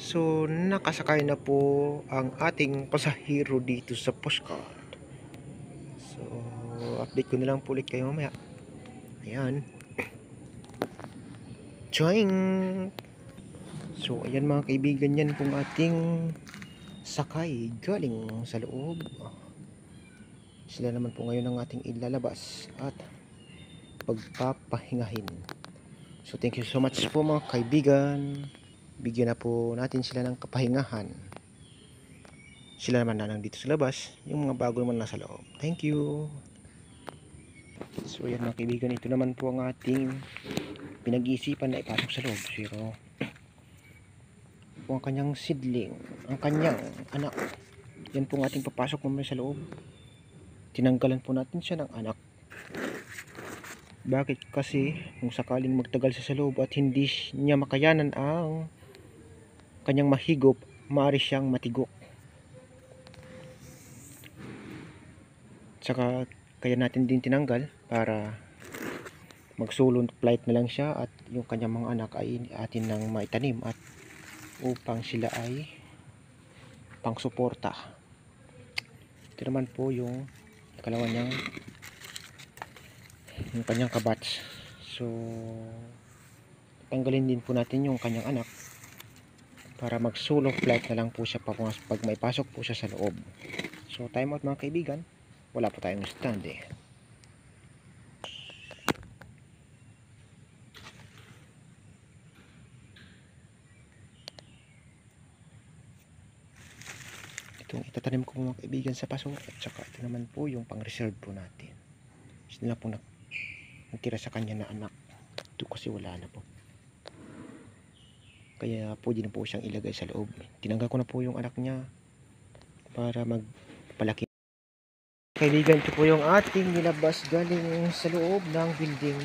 So, nakasakay na po ang ating pasahero dito sa postcard. So, update ko na lang po ulit kayo mamaya. Ayan. Joing! So, ayan mga kaibigan, yan pong ating sakay galing sa loob. Sila naman po ngayon ang ating ilalabas at pagpapahingahin. So, thank you so much po mga kaibigan. Bigyan na po natin sila ng kapahingahan. Sila naman na nandito sa labas, yung mga bago naman nasa loob. Thank you. So yan mga kaibigan, ito naman po ang ating pinag-iisipan na ipasok sa loob. Pero po ang kanyang seedling, ang kanyang anak, yan po ang ating papasok mamaya sa loob. Tinanggalan po natin siya ng anak. Bakit? Kasi kung sakaling magtagal siya sa loob at hindi niya makayanan ang kanyang mahigop, maaari siyang matigok. Saka kaya natin din tinanggal para magsulong flight na lang siya at yung kanyang mga anak ay atin nang maitanim at upang sila ay pangsuporta. Ito naman po yung kalawa niyang yung kanyang kabats. So tanggalin din po natin yung kanyang anak para magsulong flight na lang po siya pag may pasok po siya sa loob. So time out mga kaibigan, wala po tayong stand eh. Itong itatanim ko mga kaibigan sa paso at saka ito naman po yung pang reserve po natin. Ito na po nagtira sa kanya na anak. Ito kasi wala na po. Kaya pwede na po siyang ilagay sa loob. Tinanggal ko na po yung anak niya para magpalaki. Kaibigan, ito po yung ating nilabas galing sa loob ng building.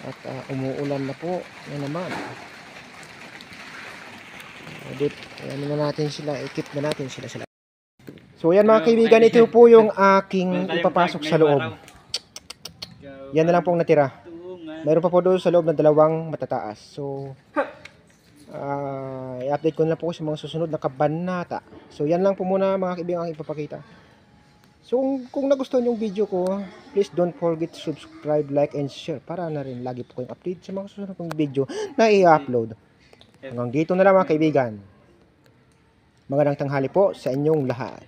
At umuulan na po na naman. Edit, ano na natin sila, ikip na natin sila sa loob. So yan mga kaibigan, ito po yung aking ipapasok sa loob. Yan na lang pong natira. Mayroon pa po doon sa loob ng dalawang matataas. So i-update ko na po sa mga susunod na kabanata. So yan lang po muna mga kaibigan ang ipapakita. So kung nagustuhan yung video ko, please don't forget to subscribe, like, and share para na rin lagi po kayong update sa mga susunod kong video na i-upload. Hanggang dito na lang mga kaibigan. Magandang tanghali po sa inyong lahat.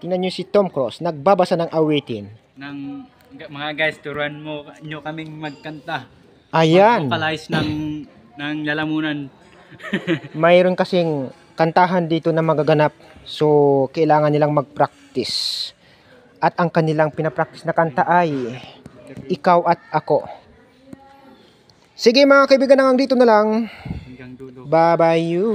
Tingnan nyo si Tom Cruise, nagbabasa ng awitin. Ng mga guys, turuan nyo kaming magkanta. Ayan. Mag-vocalize ng lalamunan. Mayroon kasing kantahan dito na magaganap. So, kailangan nilang mag-practice. At ang kanilang pinapractice na kanta ay Ikaw at Ako. Sige mga kaibigan, hanggang dito na lang. Hanggang dulo. Bye-bye you.